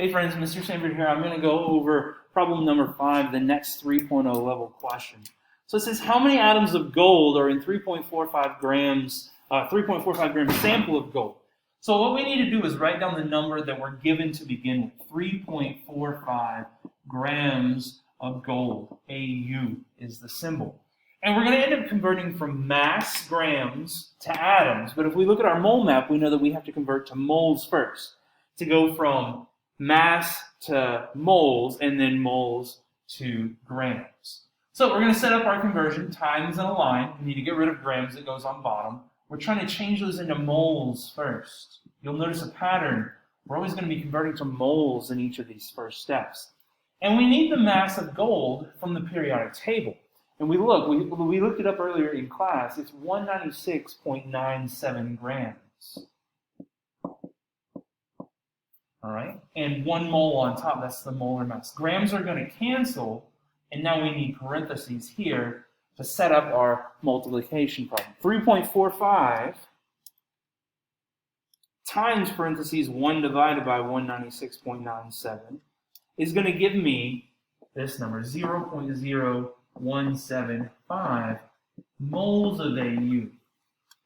Hey friends, Mr. Saneford here. I'm going to go over problem number 5, the next 3.0 level question. So it says, how many atoms of gold are in 3.45 grams sample of gold? So what we need to do is write down the number that we're given to begin with. 3.45 grams of gold. AU is the symbol. And we're going to end up converting from mass, grams, to atoms. But if we look at our mole map, we know that we have to convert to moles first. To go from mass to moles, and then moles to grams. So we're going to set up our conversion, times in a line. We need to get rid of grams that goes on bottom. We're trying to change those into moles first. You'll notice a pattern. We're always going to be converting to moles in each of these first steps. And we need the mass of gold from the periodic table. And we looked it up earlier in class. It's 196.97 grams. All right, and 1 mole on top, that's the molar mass. Grams are going to cancel, and now we need parentheses here to set up our multiplication problem. 3.45 times parentheses 1 divided by 196.97 is going to give me this number, 0.0175 moles of AU.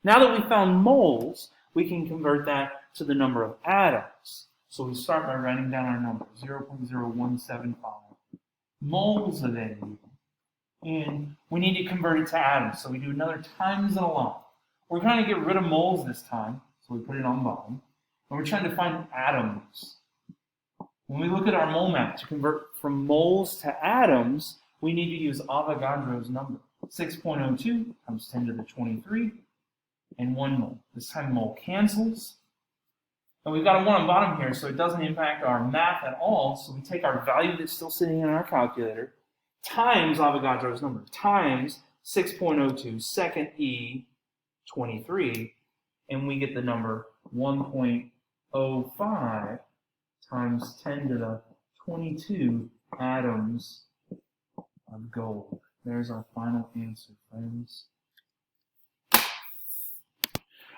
Now that we found moles, we can convert that to the number of atoms. So we start by writing down our number, 0.0175 moles of AU. And we need to convert it to atoms, so we do another times in a line. We're trying to get rid of moles this time, so we put it on bottom. And we're trying to find atoms. When we look at our mole map, to convert from moles to atoms, we need to use Avogadro's number. 6.02 times 10 to the 23, and 1 mole. This time mole cancels. And we've got a 1 on bottom here, so it doesn't impact our math at all. So we take our value that's still sitting in our calculator, times Avogadro's number, times 6.02 second E 23, and we get the number 1.05 times 10 to the 22 atoms of gold. There's our final answer, friends.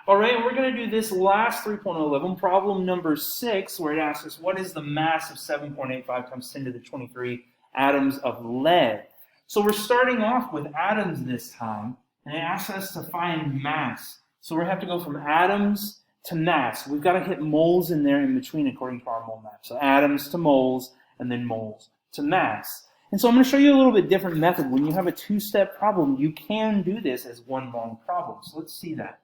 All right, we're going to do this last 3.11, problem number 6, where it asks us, what is the mass of 7.85 times 10 to the 23 atoms of lead? So we're starting off with atoms this time, and it asks us to find mass. So we have to go from atoms to mass. We've got to hit moles in there in between according to our mole map. So atoms to moles, and then moles to mass. And so I'm going to show you a little bit different method. When you have a two-step problem, you can do this as one long problem. So let's see that.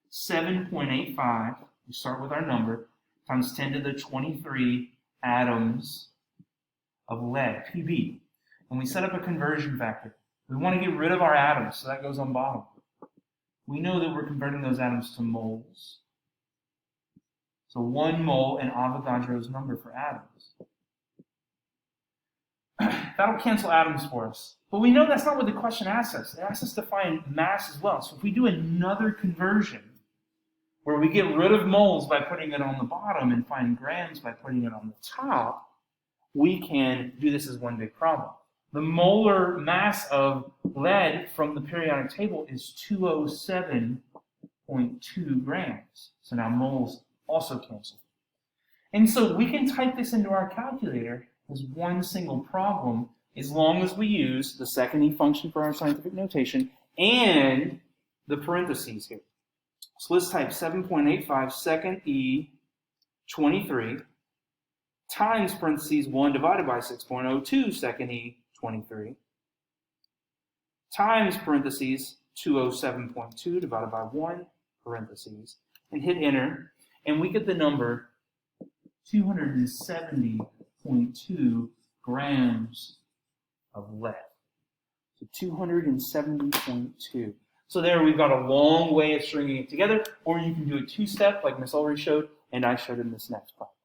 7.85, we start with our number, times 10 to the 23 atoms of lead, Pb. And we set up a conversion factor. We want to get rid of our atoms, so that goes on bottom. We know that we're converting those atoms to moles. So 1 mole and Avogadro's number for atoms. That'll cancel atoms for us. But we know that's not what the question asks us. It asks us to find mass as well. So if we do another conversion, where we get rid of moles by putting it on the bottom and find grams by putting it on the top, we can do this as one big problem. The molar mass of lead from the periodic table is 207.2 grams. So now moles also cancel. And so we can type this into our calculator as one single problem as long as we use the second E function for our scientific notation and the parentheses here. So let's type 7.85 second E 23 times parentheses 1 divided by 6.02 second E 23 times parentheses 207.2 divided by 1 parentheses, and hit enter, and we get the number 270.2 grams of lead. So 270.2. So there we've got a long way of stringing it together, or you can do it two-step like Miss Ullrey showed, and I showed in this next problem.